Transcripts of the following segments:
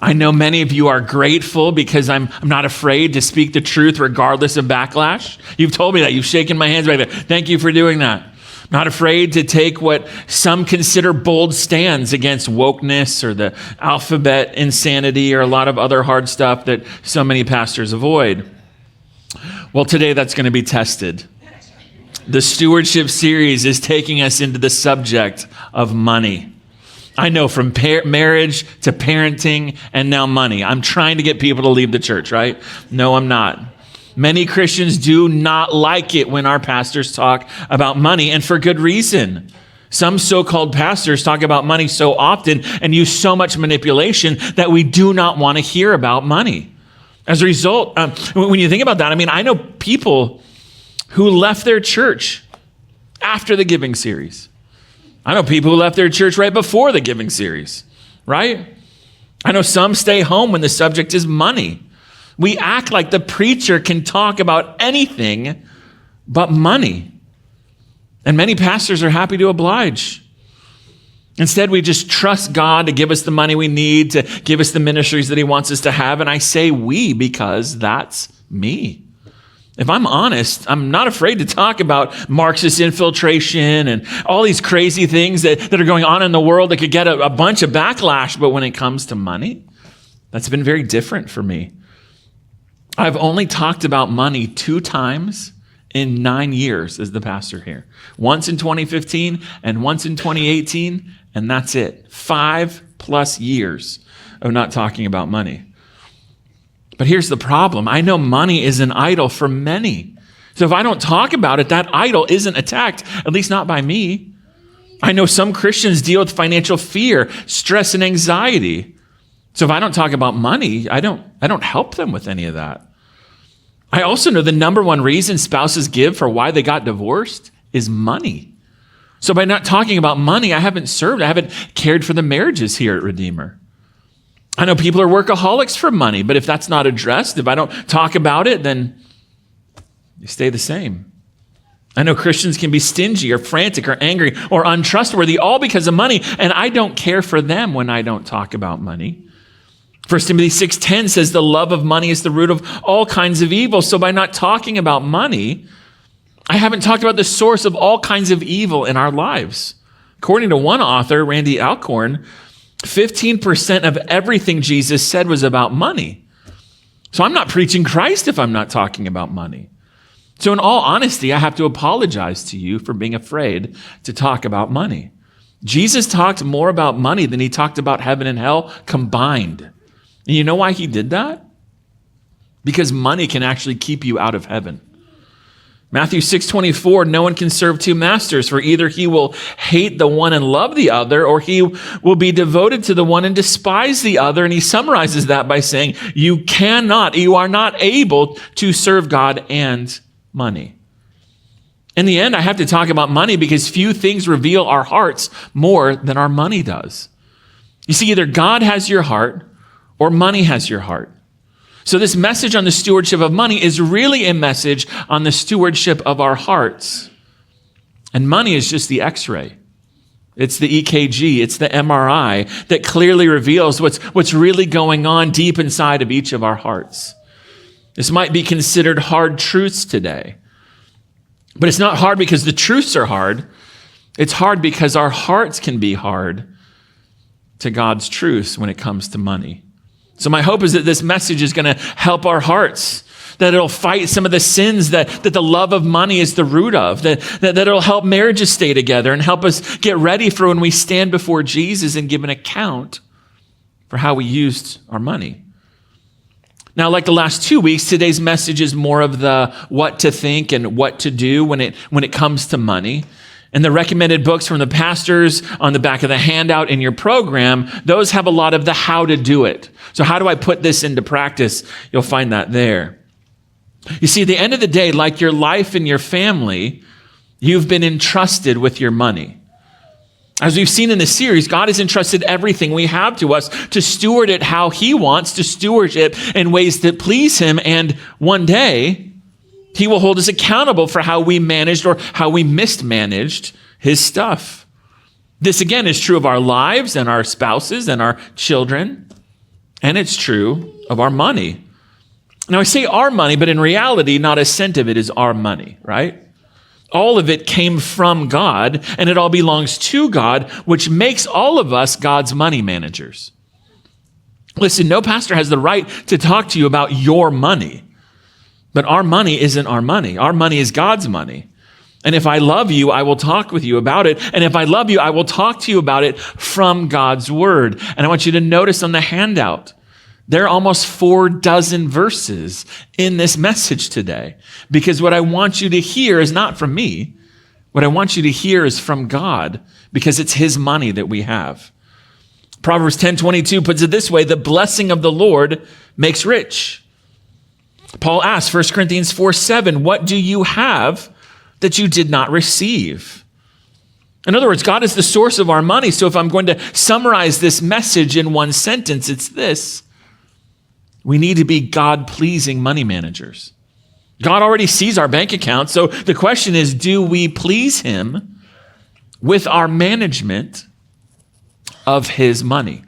I know many of you are grateful because I'm not afraid to speak the truth regardless of backlash. You've told me that. You've shaken my hands back there. Thank you for doing that. Not afraid to take what some consider bold stands against wokeness or the alphabet insanity or a lot of other hard stuff that so many pastors avoid. Well, today that's going to be tested. The Stewardship series is taking us into the subject of money. I know, from marriage to parenting and now money. I'm trying to get people to leave the church, right? No, I'm not. Many Christians do not like it when our pastors talk about money, and for good reason. Some so-called pastors talk about money so often and use so much manipulation that we do not want to hear about money. As a result, when you think about that, I know people who left their church after the giving series. I know people who left their church right before the giving series, right? I know some stay home when the subject is money. We act like the preacher can talk about anything but money. And many pastors are happy to oblige. Instead, we just trust God to give us the money we need, to give us the ministries that he wants us to have. And I say we because that's me. If I'm honest, I'm not afraid to talk about Marxist infiltration and all these crazy things that are going on in the world that could get a bunch of backlash. But when it comes to money, that's been very different for me. I've only talked about money 2 times in 9 years as the pastor here. Once in 2015 and once in 2018, and that's it. 5+ years of not talking about money. But here's the problem. I know money is an idol for many. So if I don't talk about it, that idol isn't attacked, at least not by me. I know some Christians deal with financial fear, stress, and anxiety. So if I don't talk about money, I don't help them with any of that. I also know the number one reason spouses give for why they got divorced is money. So by not talking about money, I haven't cared for the marriages here at Redeemer. I know people are workaholics for money, but if that's not addressed, if I don't talk about it, then you stay the same. I know Christians can be stingy or frantic or angry or untrustworthy, all because of money, and I don't care for them when I don't talk about money. 1 Timothy 6:10 says the love of money is the root of all kinds of evil. So by not talking about money, I haven't talked about the source of all kinds of evil in our lives. According to one author, Randy Alcorn, 15% of everything Jesus said was about money. So I'm not preaching Christ if I'm not talking about money. So in all honesty, I have to apologize to you for being afraid to talk about money. Jesus talked more about money than he talked about heaven and hell combined. And you know why he did that? Because money can actually keep you out of heaven. Matthew 6:24, no one can serve 2 masters, for either he will hate the one and love the other, or he will be devoted to the one and despise the other. And he summarizes that by saying, you are not able to serve God and money. In the end, I have to talk about money because few things reveal our hearts more than our money does. You see, either God has your heart or money has your heart. So this message on the stewardship of money is really a message on the stewardship of our hearts. And money is just the X-ray. It's the EKG, it's the MRI that clearly reveals what's really going on deep inside of each of our hearts. This might be considered hard truths today. But it's not hard because the truths are hard. It's hard because our hearts can be hard to God's truths when it comes to money. So my hope is that this message is going to help our hearts, that it'll fight some of the sins that the love of money is the root of, that it'll help marriages stay together and help us get ready for when we stand before Jesus and give an account for how we used our money. Now, like the last 2 weeks, today's message is more of the what to think and what to do when it comes to money. And the recommended books from the pastors on the back of the handout in your program, those have a lot of the how to do it. So how do I put this into practice? You'll find that there. You see, at the end of the day, like your life and your family, you've been entrusted with your money. As we've seen in the series, God has entrusted everything we have to us to steward it how he wants, to steward it in ways that please him. And one day, he will hold us accountable for how we managed or how we mismanaged his stuff. This, again, is true of our lives and our spouses and our children. And it's true of our money. Now I say our money, but in reality, not a cent of it is our money, right? All of it came from God, and it all belongs to God, which makes all of us God's money managers. Listen, no pastor has the right to talk to you about your money, but our money isn't our money. Our money is God's money. And if I love you, I will talk with you about it. And if I love you, I will talk to you about it from God's word. And I want you to notice on the handout, there are almost 4 verses in this message today, because what I want you to hear is not from me. What I want you to hear is from God, because it's his money that we have. Proverbs 10:22 puts it this way: the blessing of the Lord makes rich. Paul asks, 1 Corinthians 4:7, what do you have that you did not receive? In other words, God is the source of our money. So if I'm going to summarize this message in one sentence, it's this: we need to be God-pleasing money managers. God already sees our bank account. So the question is, do we please him with our management of his money?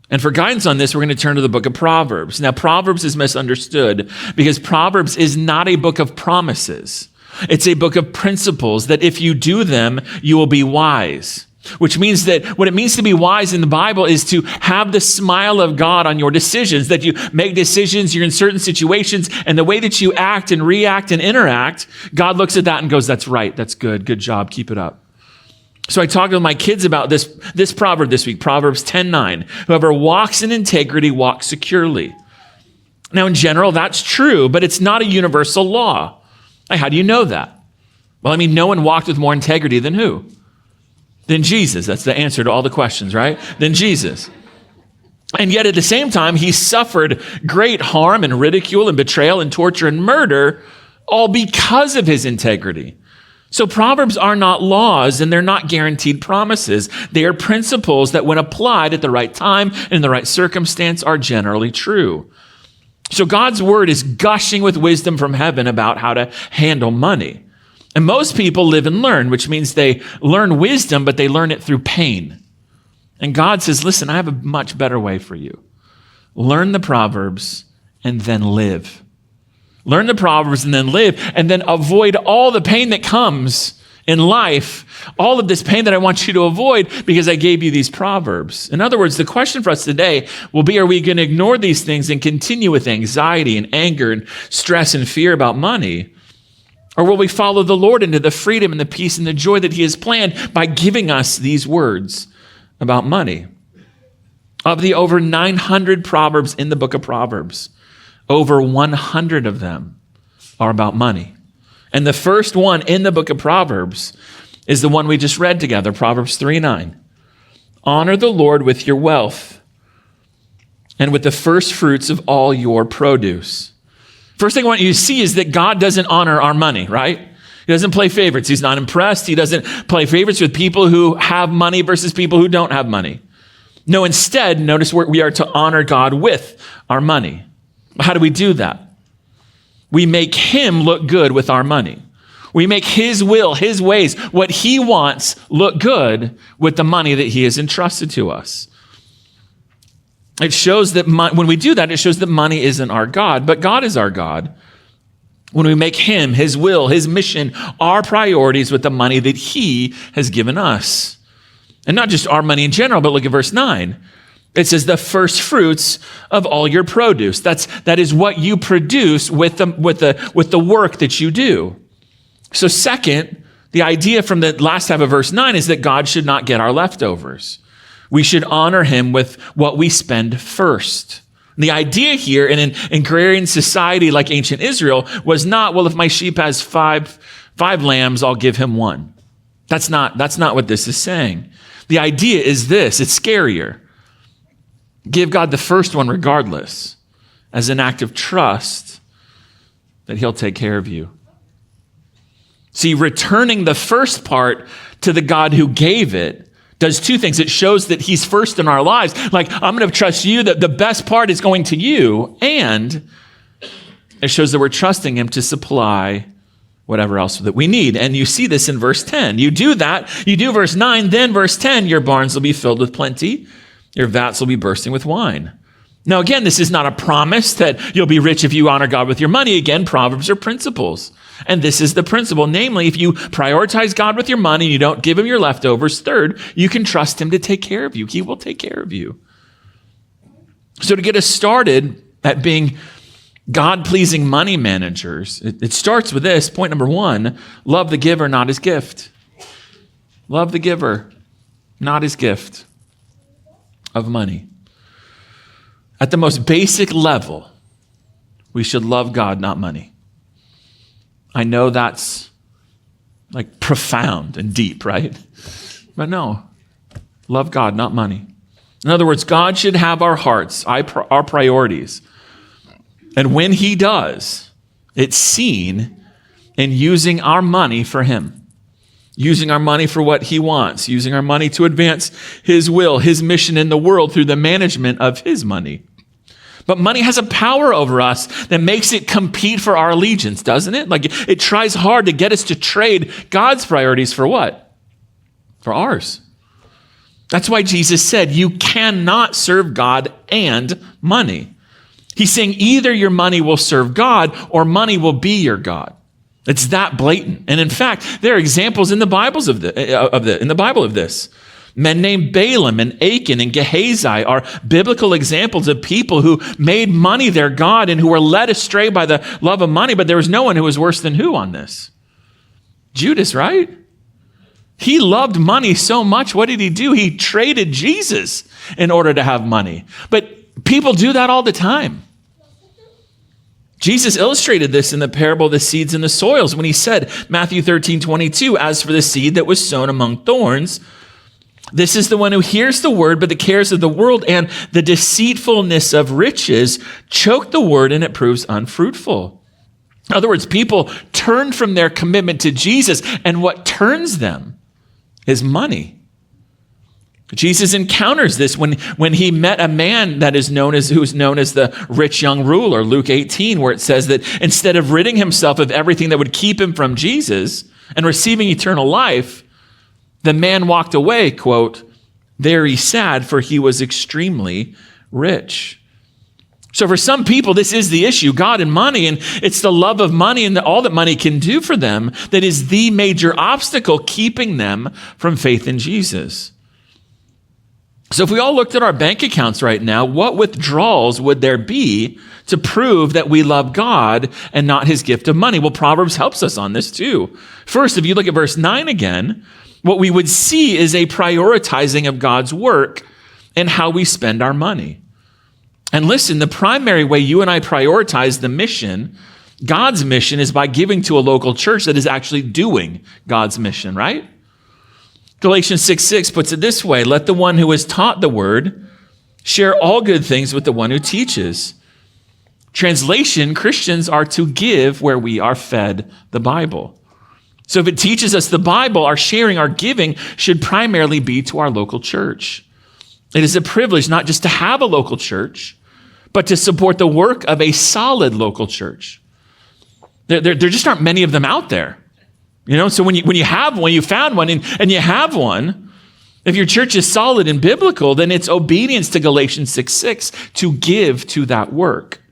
And for guidance on this, we're going to turn to the book of Proverbs. Now, Proverbs is misunderstood because Proverbs is not a book of promises. It's a book of principles that if you do them, you will be wise. Which means that what it means to be wise in the Bible is to have the smile of God on your decisions, that you make decisions, you're in certain situations, and the way that you act and react and interact, God looks at that and goes, that's right, that's good job, keep it up. So I talked with my kids about this proverb this week, Proverbs 10:9. Whoever walks in integrity walks securely. Now, in general, that's true, but it's not a universal law. Like, how do you know that? Well, I mean, no one walked with more integrity than who? Than Jesus. That's the answer to all the questions, right? Than Jesus. And yet at the same time, he suffered great harm and ridicule and betrayal and torture and murder, all because of his integrity. So Proverbs are not laws, and they're not guaranteed promises. They are principles that when applied at the right time and in the right circumstance are generally true. So God's word is gushing with wisdom from heaven about how to handle money. And most people live and learn, which means they learn wisdom, but they learn it through pain. And God says, listen, I have a much better way for you. Learn the Proverbs and then live. Learn the Proverbs and then live, and then avoid all the pain that comes in life, all of this pain that I want you to avoid because I gave you these Proverbs. In other words, the question for us today will be, are we going to ignore these things and continue with anxiety and anger and stress and fear about money? Or will we follow the Lord into the freedom and the peace and the joy that he has planned by giving us these words about money? Of the over 900 Proverbs in the book of Proverbs, over 100 of them are about money. And the first one in the book of Proverbs is the one we just read together, Proverbs 3:9. Honor the Lord with your wealth and with the first fruits of all your produce. First thing I want you to see is that God doesn't honor our money, right? He doesn't play favorites. He's not impressed. He doesn't play favorites with people who have money versus people who don't have money. No, instead, notice we are to honor God with our money. How do we do that? We make him look good with our money. We make his will, his ways, what he wants look good with the money that he has entrusted to us. It shows that when we do that, it shows that money isn't our God, but God is our God. When we make him, his will, his mission, our priorities with the money that he has given us. And not just our money in general, but look at verse 9. It says the first fruits of all your produce. That is what you produce with the work that you do. So second, the idea from the last half of verse 9 is that God should not get our leftovers. We should honor him with what we spend first. The idea here in an agrarian society like ancient Israel was not, well, if my sheep has five lambs, I'll give him one. That's not what this is saying. The idea is this, it's scarier. Give God the first one regardless, as an act of trust that he'll take care of you. See, returning the first part to the God who gave it does two things. It shows that he's first in our lives. Like, I'm going to trust you, that the best part is going to you. And it shows that we're trusting him to supply whatever else that we need. And you see this in verse 10. You do that, you do verse 9, then verse 10, your barns will be filled with plenty, your vats will be bursting with wine. Now, again, this is not a promise that you'll be rich if you honor God with your money. Again, Proverbs are principles. And this is the principle. Namely, if you prioritize God with your money and you don't give him your leftovers, third, you can trust him to take care of you. He will take care of you. So to get us started at being God-pleasing money managers, it starts with this. Point number one, love the giver, not his gift. Love the giver, not his gift of money. At the most basic level, we should love God, not money. I know that's like profound and deep, right? But no, love God, not money. In other words, God should have our hearts, our priorities. And when he does, it's seen in using our money for him, using our money for what he wants, using our money to advance his will, his mission in the world through the management of his money. But money has a power over us that makes it compete for our allegiance, doesn't it? Like it tries hard to get us to trade God's priorities for what? For ours. That's why Jesus said, you cannot serve God and money. He's saying either your money will serve God or money will be your God. It's that blatant. And in fact, there are examples in the Bible of this. Men named Balaam and Achan and Gehazi are biblical examples of people who made money their God and who were led astray by the love of money. But there was no one who was worse than who on this? Judas, right? He loved money so much. What did he do? He traded Jesus in order to have money. But people do that all the time. Jesus illustrated this in the parable of the seeds and the soils when he said, Matthew 13:22, as for the seed that was sown among thorns, this is the one who hears the word, but the cares of the world and the deceitfulness of riches choke the word and it proves unfruitful. In other words, people turn from their commitment to Jesus, and what turns them is money. Jesus encounters this when he met a man who is known as the rich young ruler, Luke 18, where it says that instead of ridding himself of everything that would keep him from Jesus and receiving eternal life, the man walked away, quote, very sad, for he was extremely rich. So for some people, this is the issue, God and money, and it's the love of money and all that money can do for them that is the major obstacle keeping them from faith in Jesus. So if we all looked at our bank accounts right now, what withdrawals would there be to prove that we love God and not his gift of money? Well, Proverbs helps us on this too. First, if you look at verse 9 again, what we would see is a prioritizing of God's work and how we spend our money. And listen, the primary way you and I prioritize the mission, God's mission, is by giving to a local church that is actually doing God's mission, right? Galatians 6:6 puts it this way, let the one who is taught the word share all good things with the one who teaches. Translation, Christians are to give where we are fed the Bible. So if it teaches us the Bible, our sharing, our giving should primarily be to our local church. It is a privilege not just to have a local church, but to support the work of a solid local church. There just aren't many of them out there. You know, so when you found one and you have one, if your church is solid and biblical, then it's obedience to Galatians 6:6 to give to that work.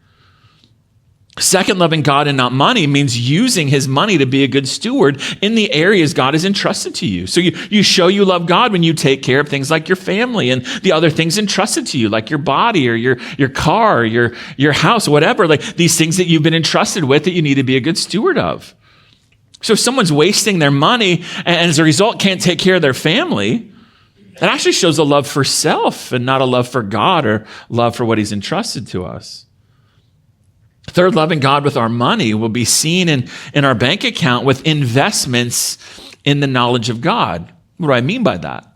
Second, loving God and not money means using his money to be a good steward in the areas God has entrusted to you. So you show you love God when you take care of things like your family and the other things entrusted to you, like your body or your car, or your house, whatever, like these things that you've been entrusted with that you need to be a good steward of. So if someone's wasting their money and as a result can't take care of their family, that actually shows a love for self and not a love for God or love for what he's entrusted to us. Third, loving God with our money will be seen in our bank account with investments in the knowledge of God. What do I mean by that?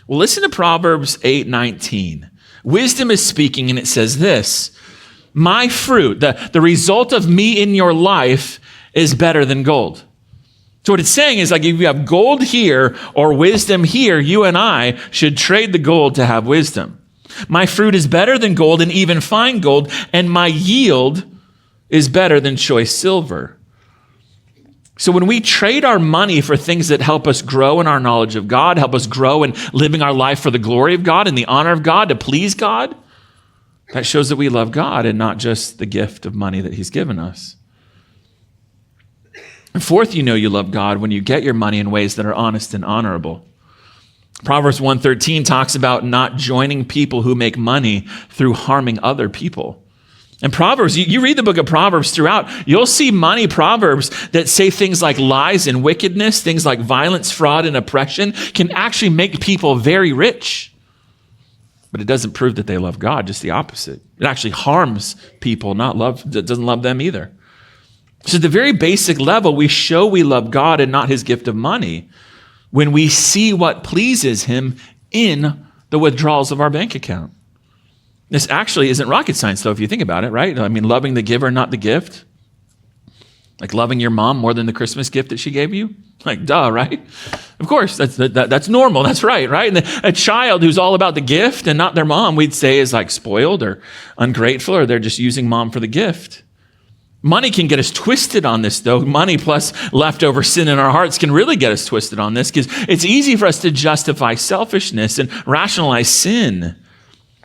Well, listen to Proverbs 8:19. Wisdom is speaking and it says this, my fruit, the result of me in your life is better than gold. So what it's saying is like if you have gold here or wisdom here, you and I should trade the gold to have wisdom. My fruit is better than gold and even fine gold, and my yield is better than choice silver. So when we trade our money for things that help us grow in our knowledge of God, help us grow in living our life for the glory of God and the honor of God, to please God, that shows that we love God and not just the gift of money that he's given us. And fourth, you know you love God when you get your money in ways that are honest and honorable. Proverbs 1:13 talks about not joining people who make money through harming other people. And Proverbs, you read the book of Proverbs throughout, you'll see money proverbs that say things like lies and wickedness, things like violence, fraud, and oppression can actually make people very rich. But it doesn't prove that they love God, just the opposite. It actually harms people, doesn't love them either. So at the very basic level, we show we love God and not his gift of money when we see what pleases him in the withdrawals of our bank account. This actually isn't rocket science, though, if you think about it, right? I mean, loving the giver, not the gift. Like loving your mom more than the Christmas gift that she gave you? Like, duh, right? Of course, that's normal. That's right? And a child who's all about the gift and not their mom, we'd say is like spoiled or ungrateful, or they're just using mom for the gift. Money can get us twisted on this, though. Money plus leftover sin in our hearts can really get us twisted on this, because it's easy for us to justify selfishness and rationalize sin.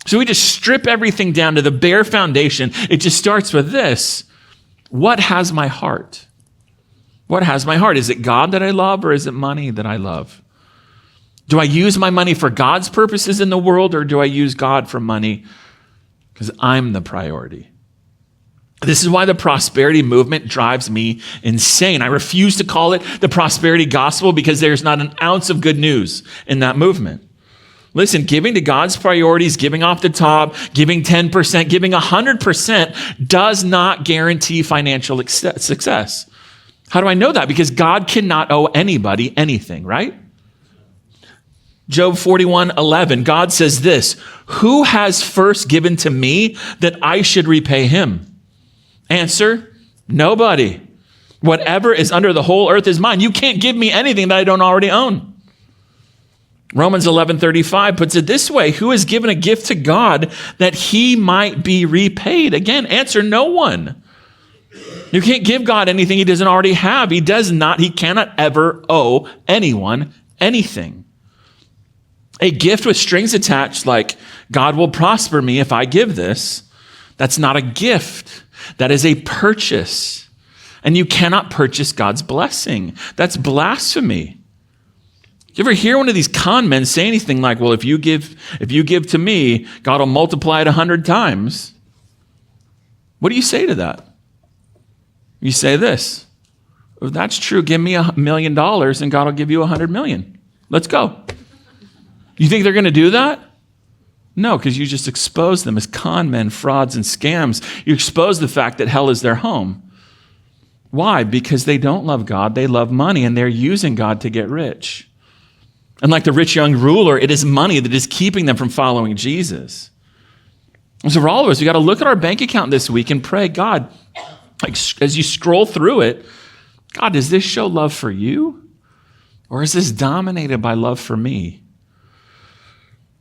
So we just strip everything down to the bare foundation. It just starts with this. What has my heart? What has my heart? Is it God that I love, or is it money that I love? Do I use my money for God's purposes in the world, or do I use God for money because I'm the priority? This is why the prosperity movement drives me insane. I refuse to call it the prosperity gospel because there's not an ounce of good news in that movement. Listen, giving to God's priorities, giving off the top, giving 10%, giving 100% does not guarantee financial success. How do I know that? Because God cannot owe anybody anything, right? Job 41:11, God says this, "Who has first given to me that I should repay him?" Answer, nobody. Whatever is under the whole earth is mine. You can't give me anything that I don't already own. Romans 11:35 puts it this way, who has given a gift to God that he might be repaid? Again, answer, no one. You can't give God anything he doesn't already have. He cannot ever owe anyone anything. A gift with strings attached, like God will prosper me if I give this, that's not a gift. That is a purchase. And you cannot purchase God's blessing. That's blasphemy. You ever hear one of these con men say anything like, well, if you give to me, God will multiply it 100 times? What do you say to that? You say this, if that's true, give me $1 million and God will give you 100 million. Let's go. You think they're going to do that? No, because you just expose them as con men, frauds, and scams. You expose the fact that hell is their home. Why? Because they don't love God, they love money, and they're using God to get rich. And like the rich young ruler, it is money that is keeping them from following Jesus. And so for all of us, we got to look at our bank account this week and pray, God, like as you scroll through it, God, does this show love for you? Or is this dominated by love for me?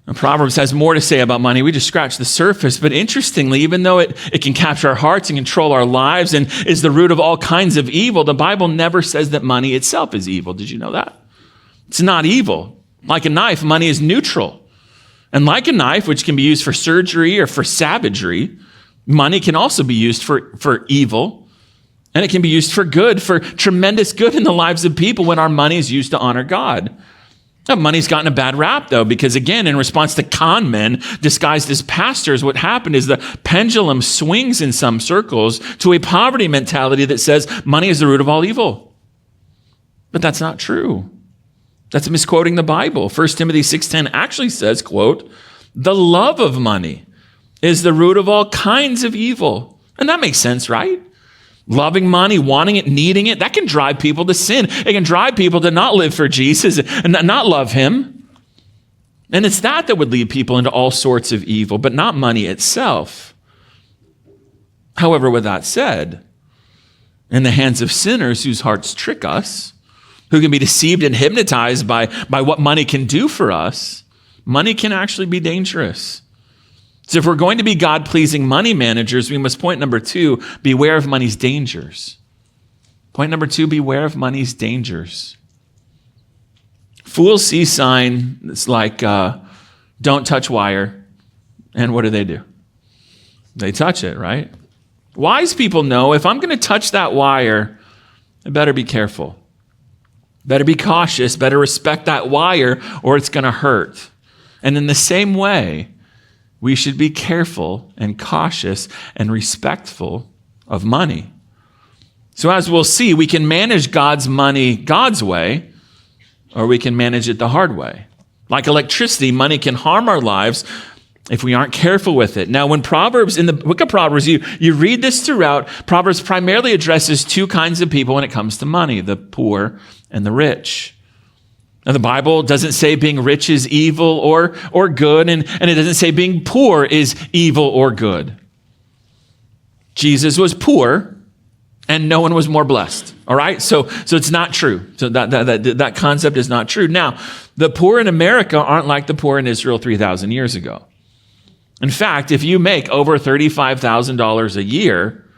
And Proverbs has more to say about money. We just scratched the surface. But interestingly, even though it can capture our hearts and control our lives and is the root of all kinds of evil, the Bible never says that money itself is evil. Did you know that? It's not evil. Like a knife, money is neutral. And like a knife, which can be used for surgery or for savagery, money can also be used for evil. And it can be used for good, for tremendous good in the lives of people when our money is used to honor God. Now, money's gotten a bad rap, though, because again, in response to con men disguised as pastors, what happened is the pendulum swings in some circles to a poverty mentality that says money is the root of all evil. But that's not true. That's misquoting the Bible. 1 Timothy 6:10 actually says, quote, "The love of money is the root of all kinds of evil." And that makes sense, right? Loving money, wanting it, needing it, that can drive people to sin. It can drive people to not live for Jesus and not love him. And it's that would lead people into all sorts of evil, but not money itself. However, with that said, in the hands of sinners whose hearts trick us, who can be deceived and hypnotized by what money can do for us, money can actually be dangerous. So if we're going to be God-pleasing money managers, we must, point number 2, beware of money's dangers. Point number 2, beware of money's dangers. Fools see sign that's like, don't touch wire. And what do? They touch it, right? Wise people know if I'm going to touch that wire, I better be careful. Better be cautious. Better respect that wire or it's going to hurt. And in the same way, we should be careful and cautious and respectful of money. So as we'll see, we can manage God's money God's way, or we can manage it the hard way. Like electricity, money can harm our lives if we aren't careful with it. Now, when Proverbs, in the book of Proverbs, you read this throughout, Proverbs primarily addresses 2 kinds of people when it comes to money, the poor and the rich. Now, the Bible doesn't say being rich is evil or good, and it doesn't say being poor is evil or good. Jesus was poor, and no one was more blessed. All right? So it's not true. So that concept is not true. Now, the poor in America aren't like the poor in Israel 3,000 years ago. In fact, if you make over $35,000 a year,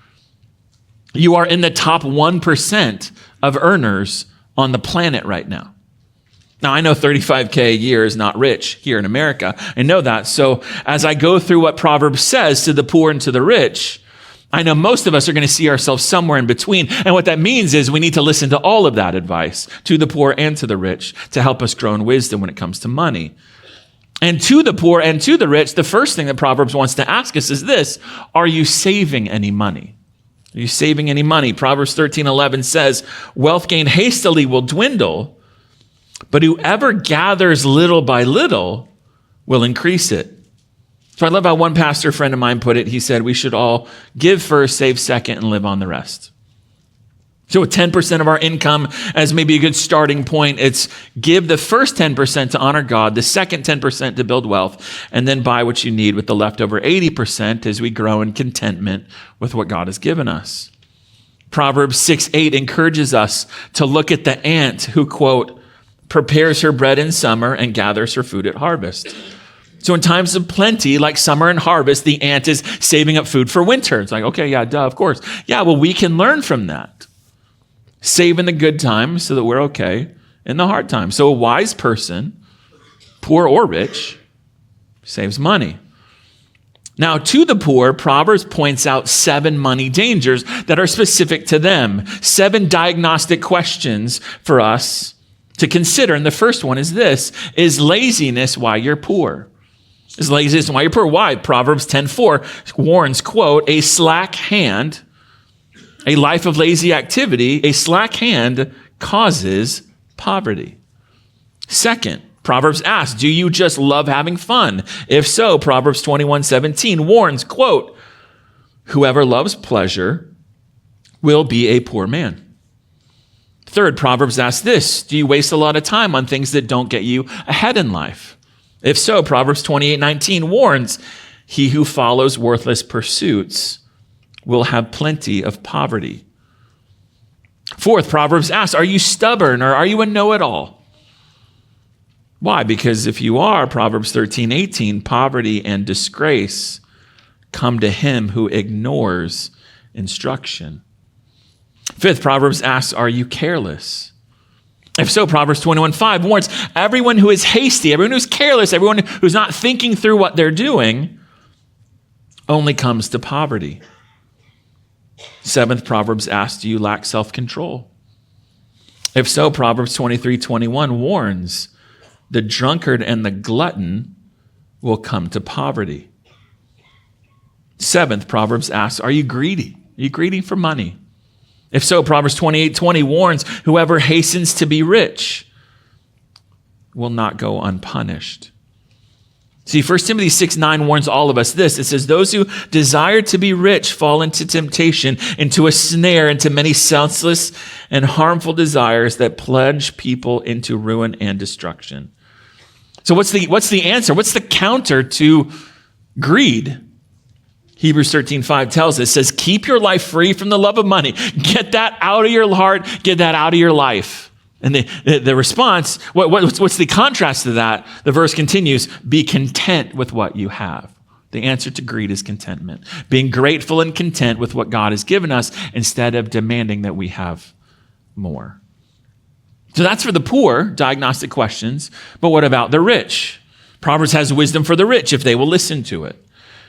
you are in the top 1% of earners on the planet right now. Now, I know $35K a year is not rich here in America. I know that. So as I go through what Proverbs says to the poor and to the rich, I know most of us are going to see ourselves somewhere in between. And what that means is we need to listen to all of that advice, to the poor and to the rich, to help us grow in wisdom when it comes to money. And to the poor and to the rich, the first thing that Proverbs wants to ask us is this: are you saving any money? Are you saving any money? Proverbs 13:11 says, wealth gained hastily will dwindle, but whoever gathers little by little will increase it. So I love how one pastor friend of mine put it. He said, we should all give first, save second, and live on the rest. So with 10% of our income as maybe a good starting point, it's give the first 10% to honor God, the second 10% to build wealth, and then buy what you need with the leftover 80% as we grow in contentment with what God has given us. Proverbs 6:8 encourages us to look at the ant who, quote, prepares her bread in summer and gathers her food at harvest. So in times of plenty, like summer and harvest, the ant is saving up food for winter. It's like, okay, yeah, duh, of course. Yeah, well, we can learn from that. Save in the good times so that we're okay in the hard times. So a wise person, poor or rich, saves money. Now, to the poor, Proverbs points out 7 money dangers that are specific to them. 7 diagnostic questions for us to consider. And the first one is this: is laziness why you're poor? Is laziness why you're poor? Why? Proverbs 10:4 warns, quote, a slack hand, a life of lazy activity, a slack hand causes poverty. Second, Proverbs asks, do you just love having fun? If so, Proverbs 21:17 warns, quote, whoever loves pleasure will be a poor man. Third, Proverbs asks this: do you waste a lot of time on things that don't get you ahead in life? If so, Proverbs 28:19 warns, he who follows worthless pursuits will have plenty of poverty. Fourth, Proverbs asks, are you stubborn or are you a know-it-all? Why? Because if you are, Proverbs 13:18, poverty and disgrace come to him who ignores instruction. Fifth, Proverbs asks, are you careless? If so, Proverbs 21:5 warns, everyone who is hasty, everyone who's careless, everyone who's not thinking through what they're doing only comes to poverty. Seventh, Proverbs asks, do you lack self-control? If so, Proverbs 23:21 warns, the drunkard and the glutton will come to poverty. Seventh, Proverbs asks, are you greedy? Are you greedy for money? If so, Proverbs 28:20 warns, whoever hastens to be rich will not go unpunished. See, 1 Timothy 6:9 warns all of us this. It says, those who desire to be rich fall into temptation, into a snare, into many senseless and harmful desires that plunge people into ruin and destruction. So what's the answer? What's the counter to greed? Hebrews 13:5 tells us, says, keep your life free from the love of money. Get that out of your heart. Get that out of your life. And the response, what's the contrast to that? The verse continues, be content with what you have. The answer to greed is contentment. Being grateful and content with what God has given us instead of demanding that we have more. So that's for the poor, diagnostic questions. But what about the rich? Proverbs has wisdom for the rich if they will listen to it.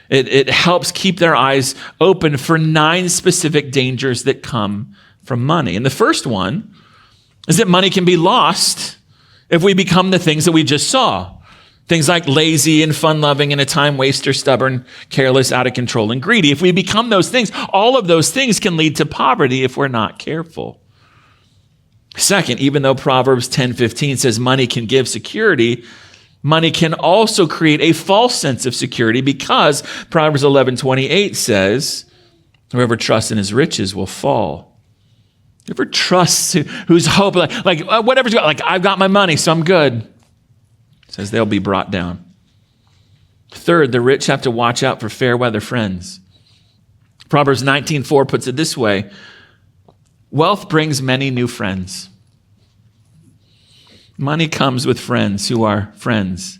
It helps keep their eyes open for 9 specific dangers that come from money. And the first one is that money can be lost if we become the things that we just saw. Things like lazy and fun-loving and a time waster, stubborn, careless, out of control, and greedy. If we become those things, all of those things can lead to poverty if we're not careful. Second, even though Proverbs 10:15 says money can give security, money can also create a false sense of security because Proverbs 11:28 says, whoever trusts in his riches will fall. Whoever trusts, whose hope, like whatever's got, like I've got my money, so I'm good, says they'll be brought down. Third, the rich have to watch out for fair weather friends. Proverbs 19:4 puts it this way, wealth brings many new friends. Money comes with friends who are friends,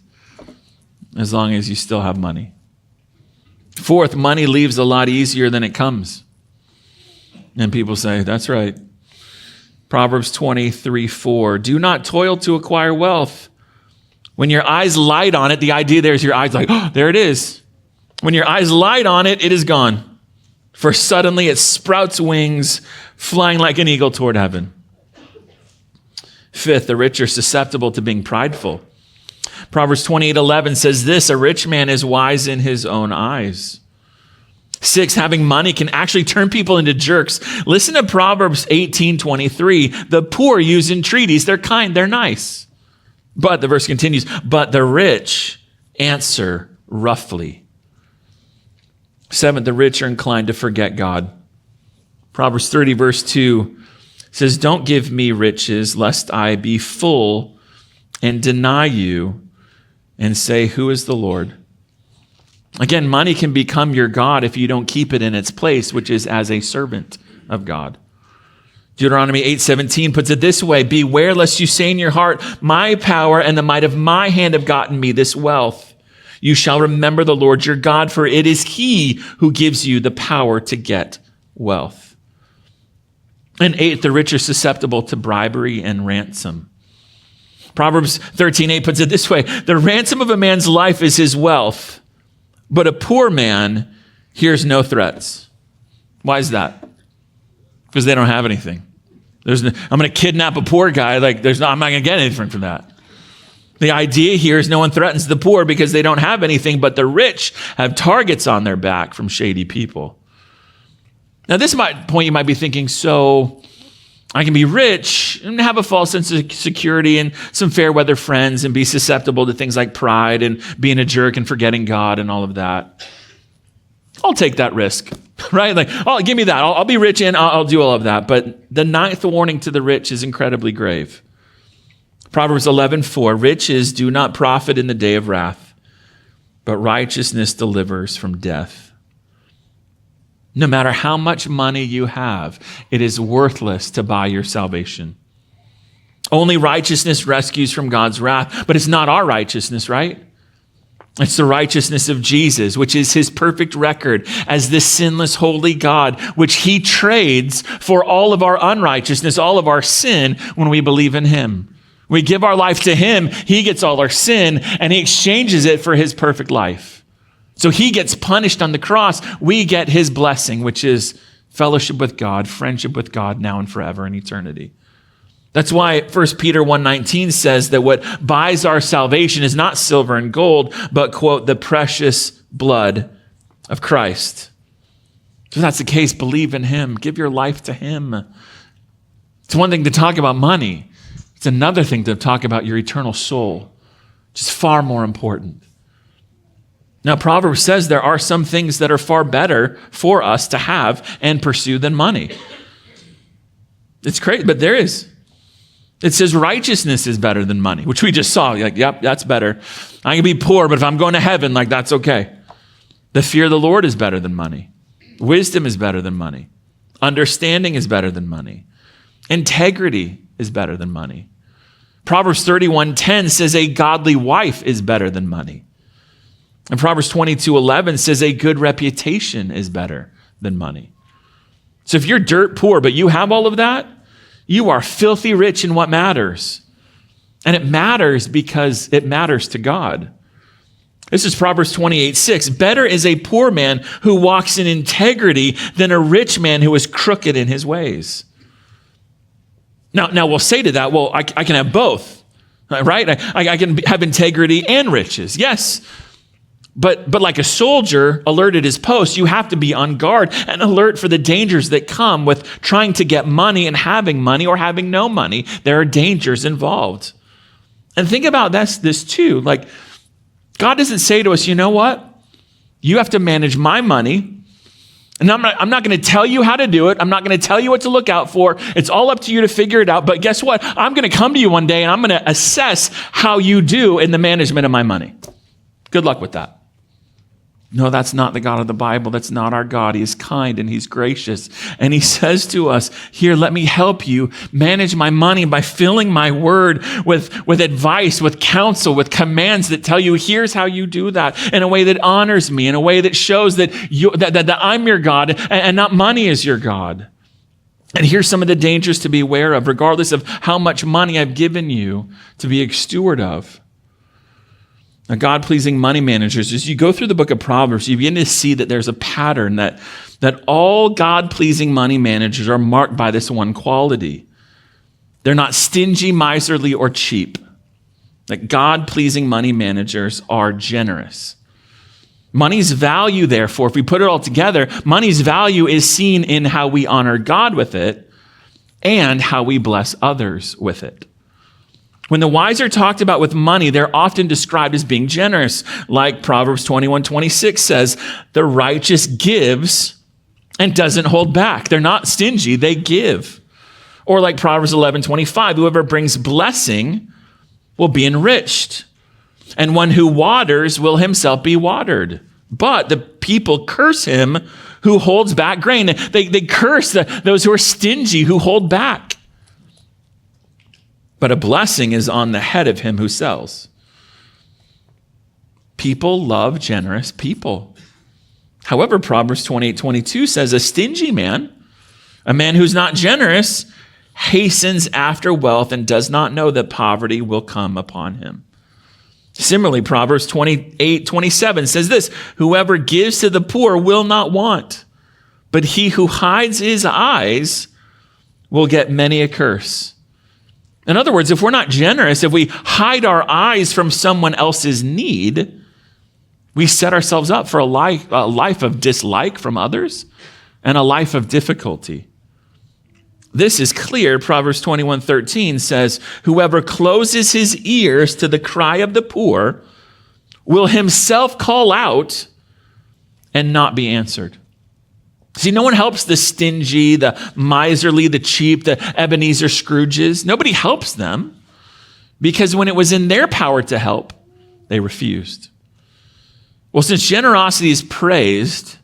as long as you still have money. Fourth, money leaves a lot easier than it comes. And people say, that's right. Proverbs 23:4, do not toil to acquire wealth. When your eyes light on it, the idea there is your eyes like, oh, there it is. When your eyes light on it, it is gone. For suddenly it sprouts wings, flying like an eagle toward heaven. Fifth, the rich are susceptible to being prideful. Proverbs 28:11 says this, a rich man is wise in his own eyes. 6, having money can actually turn people into jerks. Listen to Proverbs 18:23. The poor use entreaties. They're kind, they're nice. But the verse continues, but the rich answer roughly. 7, the rich are inclined to forget God. Proverbs 30 verse 2 says, don't give me riches, lest I be full and deny you and say, who is the Lord? Again, money can become your God if you don't keep it in its place, which is as a servant of God. Deuteronomy 8:17 puts it this way, beware lest you say in your heart, my power and the might of my hand have gotten me this wealth. You shall remember the Lord your God, for it is he who gives you the power to get wealth. And 8, the rich are susceptible to bribery and ransom. Proverbs 13:8 puts it this way, the ransom of a man's life is his wealth, but a poor man hears no threats. Why is that? Because they don't have anything. I'm going to kidnap a poor guy. I'm not going to get anything from that. The idea here is no one threatens the poor because they don't have anything, but the rich have targets on their back from shady people. Now, this point you might be thinking, so I can be rich and have a false sense of security and some fair weather friends and be susceptible to things like pride and being a jerk and forgetting God and all of that. I'll take that risk, right? Give me that. I'll be rich and I'll do all of that. But the 9th warning to the rich is incredibly grave. Proverbs 11:4, riches do not profit in the day of wrath, but righteousness delivers from death. No matter how much money you have, it is worthless to buy your salvation. Only righteousness rescues from God's wrath, but it's not our righteousness, right? It's the righteousness of Jesus, which is his perfect record as this sinless, holy God, which he trades for all of our unrighteousness, all of our sin when we believe in him. We give our life to him, he gets all our sin, and he exchanges it for his perfect life. So he gets punished on the cross. We get his blessing, which is fellowship with God, friendship with God now and forever in eternity. That's why 1 Peter 1:19 says that what buys our salvation is not silver and gold, but, quote, the precious blood of Christ. So if that's the case, believe in him. Give your life to him. It's one thing to talk about money. It's another thing to talk about your eternal soul, which is far more important. Now, Proverbs says there are some things that are far better for us to have and pursue than money. It's crazy, but there is. It says righteousness is better than money, which we just saw. Yep, that's better. I can be poor, but if I'm going to heaven, that's okay. The fear of the Lord is better than money. Wisdom is better than money. Understanding is better than money. Integrity is better than money. Proverbs 31:10 says a godly wife is better than money. And Proverbs 22:11 says a good reputation is better than money. So if you're dirt poor, but you have all of that, You are filthy rich in what matters. And it matters because it matters to God. This is Proverbs 28:6. Better is a poor man who walks in integrity than a rich man who is crooked in his ways. Now we'll say to that, well, I can have both, right? I can have integrity and riches. Yes. But like a soldier alert at his post, you have to be on guard and alert for the dangers that come with trying to get money and having money or having no money. There are dangers involved. And think about this too. Like, God doesn't say to us, you know what? You have to manage my money. And I'm not going to tell you how to do it. I'm not going to tell you what to look out for. It's all up to you to figure it out. But guess what? I'm going to come to you one day and I'm going to assess how you do in the management of my money. Good luck with that. No, that's not the God of the Bible. That's not our God. He is kind and he's gracious. And he says to us, here, let me help you manage my money by filling my word with advice, with counsel, with commands that tell you, here's how you do that in a way that honors me, in a way that shows that I'm your God and not money is your God. And here's some of the dangers to be aware of, regardless of how much money I've given you to be a steward of. Now, God-pleasing money managers, as you go through the book of Proverbs, you begin to see that there's a pattern that all God-pleasing money managers are marked by this one quality. They're not stingy, miserly, or cheap. Like God-pleasing money managers are generous. Money's value, therefore, if we put it all together, money's value is seen in how we honor God with it and how we bless others with it. When the wise are talked about with money, they're often described as being generous. Like Proverbs 21:26 says, the righteous gives and doesn't hold back. They're not stingy, they give. Or like Proverbs 11:25, whoever brings blessing will be enriched. And one who waters will himself be watered. But the people curse him who holds back grain. They curse those who are stingy, who hold back. But a blessing is on the head of him who sells. People love generous people. However, Proverbs 28:22 says a stingy man, a man who's not generous, hastens after wealth and does not know that poverty will come upon him. Similarly, Proverbs 28:27 says this, whoever gives to the poor will not want, but he who hides his eyes will get many a curse. In other words, if we're not generous, if we hide our eyes from someone else's need, we set ourselves up for a life of dislike from others and a life of difficulty. This is clear. Proverbs 21:13 says, whoever closes his ears to the cry of the poor will himself call out and not be answered. See, no one helps the stingy, the miserly, the cheap, the Ebenezer Scrooges. Nobody helps them because when it was in their power to help, they refused. Well, since generosity is praised,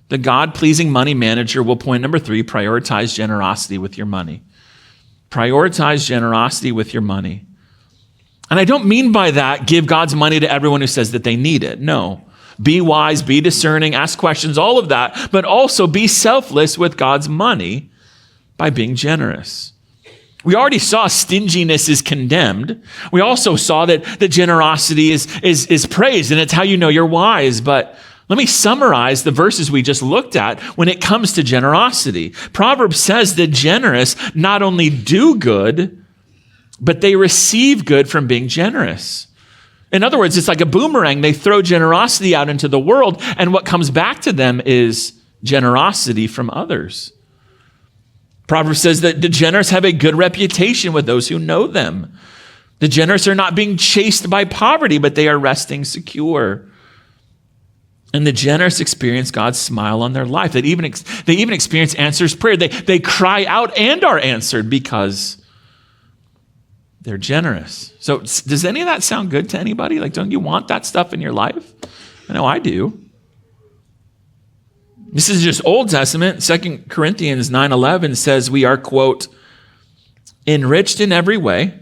the God-pleasing money manager will, point number 3, prioritize generosity with your money. Prioritize generosity with your money. And I don't mean by that, give God's money to everyone who says that they need it. No. Be wise, be discerning, ask questions, all of that, but also be selfless with God's money by being generous. We already saw stinginess is condemned. We also saw that generosity is praised, and it's how you know you're wise. But let me summarize the verses we just looked at when it comes to generosity. Proverbs says the generous not only do good, but they receive good from being generous. In other words, it's like a boomerang. They throw generosity out into the world, and what comes back to them is generosity from others. Proverbs says that the generous have a good reputation with those who know them. The generous are not being chased by poverty, but they are resting secure. And the generous experience God's smile on their life. They even experience answers prayer. They cry out and are answered because they're generous. So does any of that sound good to anybody? Like, don't you want that stuff in your life? I know I do. This is just Old Testament. 2 Corinthians 9:11 says we are, quote, enriched in every way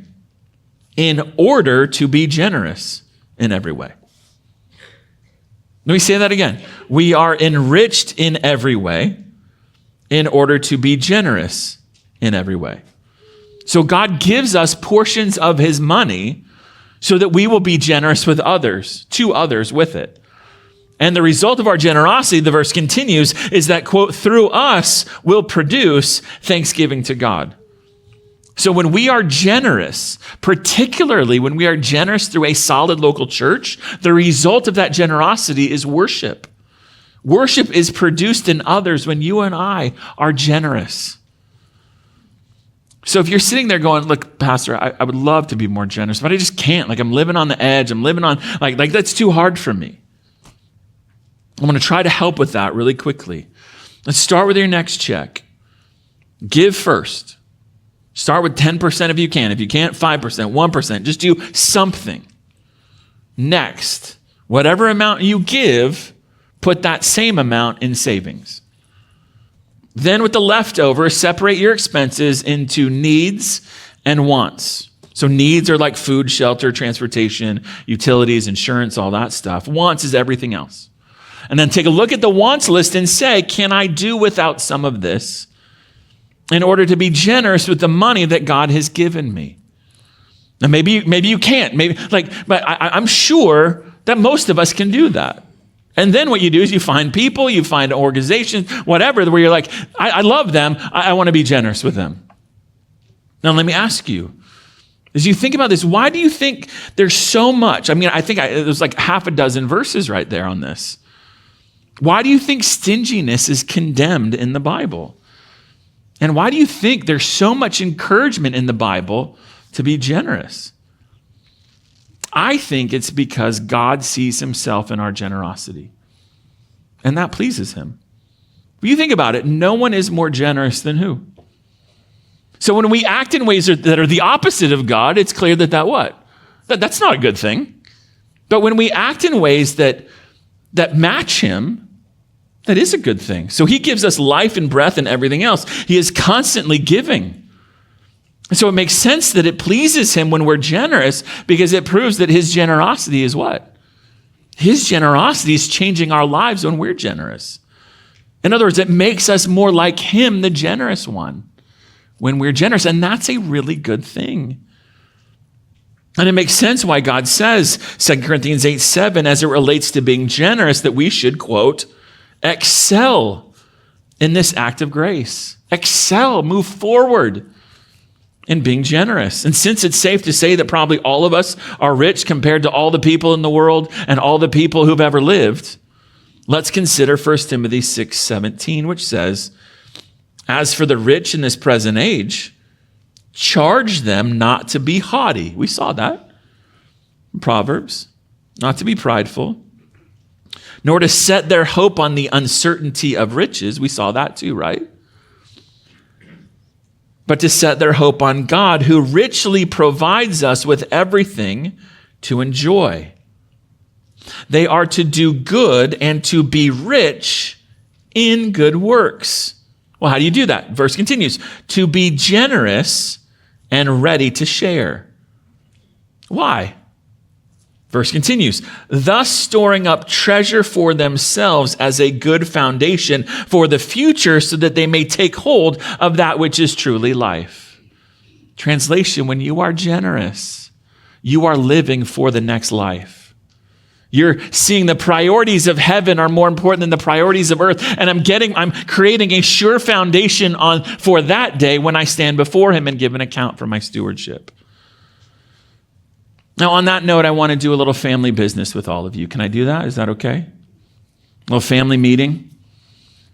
in order to be generous in every way. Let me say that again. We are enriched in every way in order to be generous in every way. So God gives us portions of his money so that we will be generous with others, to others with it. And the result of our generosity, the verse continues, is that, quote, through us will produce thanksgiving to God. So when we are generous, particularly when we are generous through a solid local church, the result of that generosity is worship. Worship is produced in others when you and I are generous. So if you're sitting there going, look, Pastor, I would love to be more generous, but I just can't. Like, I'm living on the edge. I'm living on, like that's too hard for me. I'm going to try to help with that really quickly. Let's start with your next check. Give first. Start with 10% if you can. If you can't, 5%, 1%. Just do something. Next, whatever amount you give, put that same amount in savings. Then with the leftover, separate your expenses into needs and wants. So needs are like food, shelter, transportation, utilities, insurance, all that stuff. Wants is everything else. And then take a look at the wants list and say, can I do without some of this in order to be generous with the money that God has given me? Now maybe you can't. But I'm sure that most of us can do that. And then what you do is you find people, you find organizations, whatever, where you're like, I love them. I want to be generous with them. Now let me ask you, as you think about this, why do you think there's so much? I mean, I think there's like half a dozen verses right there on this. Why do you think stinginess is condemned in the Bible? And why do you think there's so much encouragement in the Bible to be generous? I think it's because God sees himself in our generosity, and that pleases him. When you think about it, no one is more generous than who? So when we act in ways that are the opposite of God, it's clear that what? That's not a good thing. But when we act in ways that match him, that is a good thing. So he gives us life and breath and everything else. He is constantly giving. And so it makes sense that it pleases him when we're generous, because it proves that his generosity is what? His generosity is changing our lives when we're generous. In other words, it makes us more like him, the generous one, when we're generous. And that's a really good thing. And it makes sense why God says, 2 Corinthians 8:7, as it relates to being generous, that we should, quote, excel in this act of grace. Excel, move forward in being generous. And since it's safe to say that probably all of us are rich compared to all the people in the world and all the people who've ever lived, let's consider 1 Timothy 6:17, which says, as for the rich in this present age, charge them not to be haughty. We saw that in Proverbs. Not to be prideful, nor to set their hope on the uncertainty of riches. We saw that too, right? But to set their hope on God, who richly provides us with everything to enjoy. They are to do good and to be rich in good works. Well, how do you do that? Verse continues, to be generous and ready to share. Why? Verse continues, thus storing up treasure for themselves as a good foundation for the future, so that they may take hold of that which is truly life. Translation, when you are generous, you are living for the next life. You're seeing the priorities of heaven are more important than the priorities of earth. And I'm creating a sure foundation for that day when I stand before him and give an account for my stewardship. Now, on that note, I want to do a little family business with all of you. Can I do that? Is that okay? A little family meeting.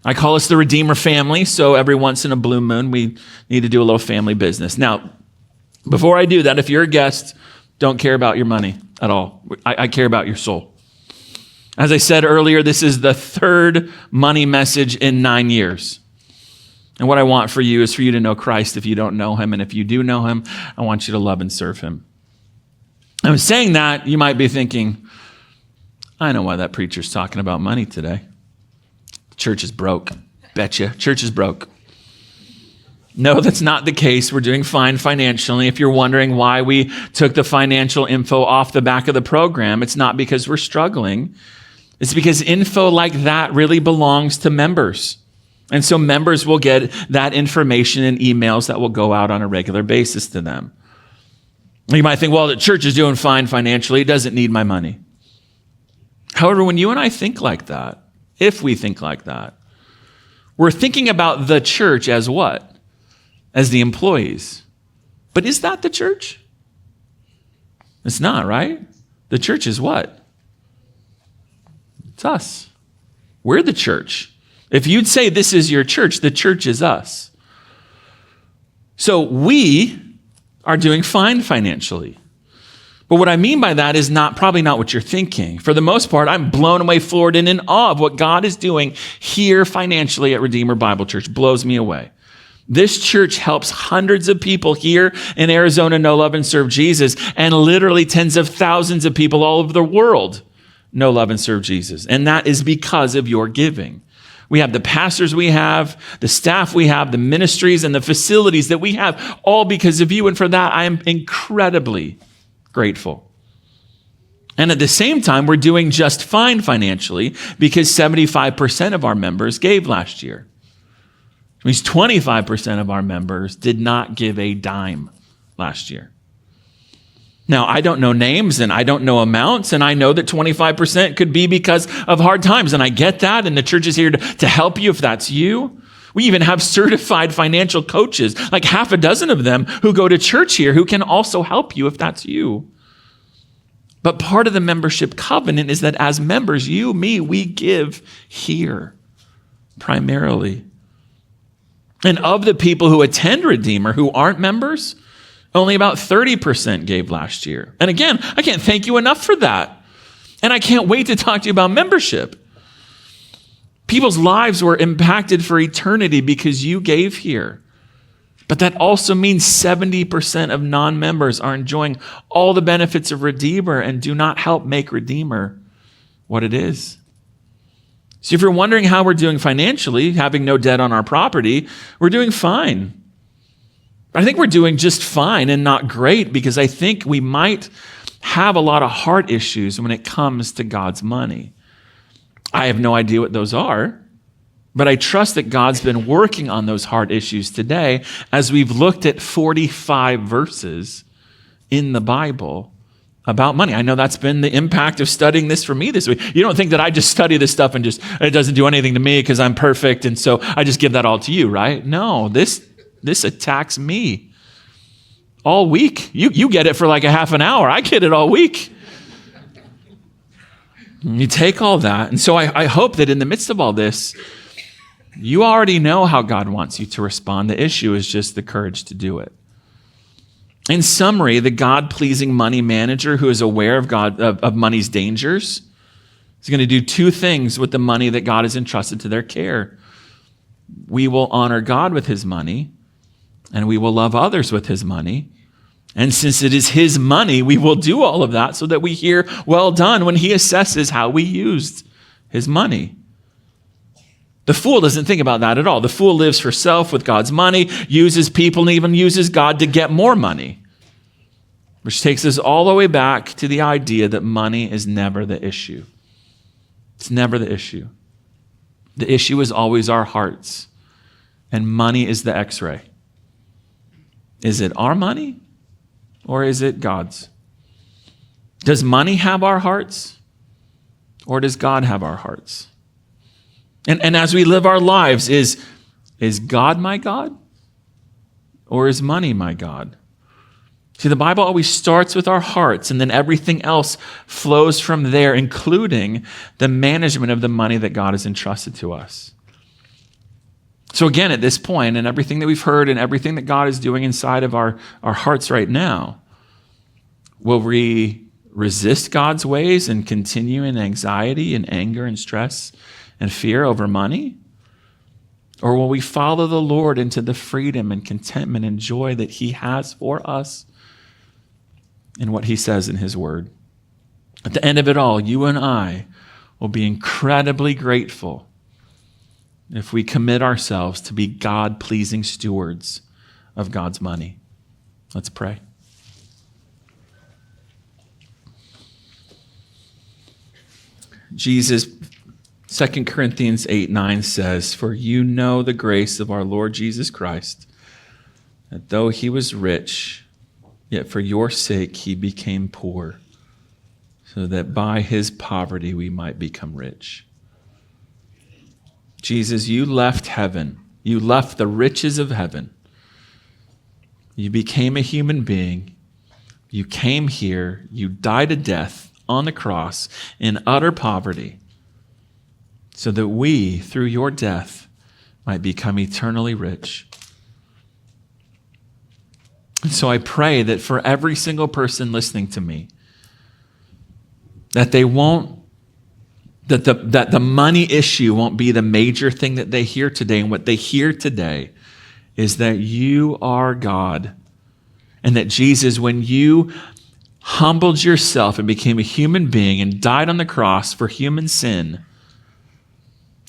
I call us the Redeemer family, so every once in a blue moon, we need to do a little family business. Now, before I do that, if you're a guest, don't care about your money at all. I care about your soul. As I said earlier, this is the third money message in 9 years. And what I want for you is for you to know Christ if you don't know him. And if you do know him, I want you to love and serve him. I'm saying that, you might be thinking, I know why that preacher's talking about money today. Church is broke. Betcha. Church is broke. No, that's not the case. We're doing fine financially. If you're wondering why we took the financial info off the back of the program, it's not because we're struggling. It's because info like that really belongs to members. And so members will get that information in emails that will go out on a regular basis to them. You might think, well, the church is doing fine financially. It doesn't need my money. However, when you and I think like that, if we think like that, we're thinking about the church as what? As the employees. But is that the church? It's not, right? The church is what? It's us. We're the church. If you'd say this is your church, the church is us. So we are doing fine financially. But what I mean by that is probably not what you're thinking. For the most part, I'm blown away, floored, and in awe of what God is doing here financially at Redeemer Bible Church. Blows me away. This church helps hundreds of people here in Arizona know, love, and serve Jesus, and literally tens of thousands of people all over the world know, love, and serve Jesus. And that is because of your giving. We have the pastors we have, the staff we have, the ministries and the facilities that we have, all because of you. And for that, I am incredibly grateful. And at the same time, we're doing just fine financially because 75% of our members gave last year. Which means 25% of our members did not give a dime last year. Now, I don't know names and I don't know amounts, and I know that 25% could be because of hard times, and I get that, and the church is here to help you if that's you. We even have certified financial coaches, like half a dozen of them, who go to church here who can also help you if that's you. But part of the membership covenant is that as members, you, me, we give here primarily. And of the people who attend Redeemer who aren't members, only about 30% gave last year. And again, I can't thank you enough for that. And I can't wait to talk to you about membership. People's lives were impacted for eternity because you gave here. But that also means 70% of non-members are enjoying all the benefits of Redeemer and do not help make Redeemer what it is. So if you're wondering how we're doing financially, having no debt on our property, we're doing fine. I think we're doing just fine and not great because I think we might have a lot of heart issues when it comes to God's money. I have no idea what those are, but I trust that God's been working on those heart issues today as we've looked at 45 verses in the Bible about money. I know that's been the impact of studying this for me this week. You don't think that I just study this stuff and it doesn't do anything to me because I'm perfect and so I just give that all to you, right? No, this attacks me all week. You get it for like a half an hour. I get it all week. You take all that. And so I hope that in the midst of all this, you already know how God wants you to respond. The issue is just the courage to do it. In summary, the God-pleasing money manager who is aware of money's dangers is going to do two things with the money that God has entrusted to their care. We will honor God with his money, and we will love others with his money. And since it is his money, we will do all of that so that we hear, well done, when he assesses how we used his money. The fool doesn't think about that at all. The fool lives for self with God's money, uses people, and even uses God to get more money. Which takes us all the way back to the idea that money is never the issue. It's never the issue. The issue is always our hearts. And money is the x-ray. Is it our money or is it God's? Does money have our hearts or does God have our hearts? And as we live our lives, is God my God or is money my God? See, the Bible always starts with our hearts and then everything else flows from there, including the management of the money that God has entrusted to us. So again, at this point, and everything that we've heard and everything that God is doing inside of our hearts right now, will we resist God's ways and continue in anxiety and anger and stress and fear over money? Or will we follow the Lord into the freedom and contentment and joy that he has for us in what he says in his word? At the end of it all, you and I will be incredibly grateful if we commit ourselves to be God-pleasing stewards of God's money. Let's pray. Jesus, 2 Corinthians 8:9 says, "For you know the grace of our Lord Jesus Christ, that though he was rich, yet for your sake he became poor, so that by his poverty we might become rich." Jesus, you left heaven. You left the riches of heaven. You became a human being. You came here. You died a death on the cross in utter poverty, so that we, through your death, might become eternally rich. And so I pray that for every single person listening to me, that the money issue won't be the major thing that they hear today. And what they hear today is that you are God. And that Jesus, when you humbled yourself and became a human being and died on the cross for human sin,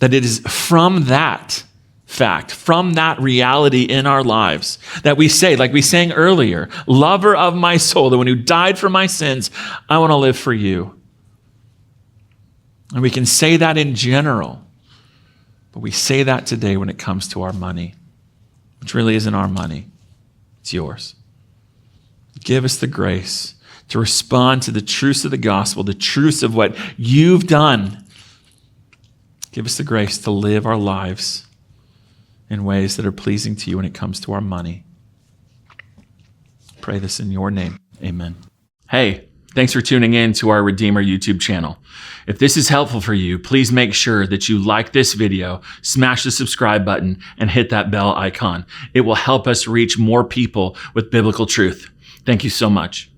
that it is from that fact, from that reality in our lives, that we say, like we sang earlier, lover of my soul, the one who died for my sins, I want to live for you. And we can say that in general, but we say that today when it comes to our money, which really isn't our money, it's yours. Give us the grace to respond to the truths of the gospel, the truths of what you've done. Give us the grace to live our lives in ways that are pleasing to you when it comes to our money. Pray this in your name. Amen. Hey, thanks for tuning in to our Redeemer YouTube channel. If this is helpful for you, please make sure that you like this video, smash the subscribe button, and hit that bell icon. It will help us reach more people with biblical truth. Thank you so much.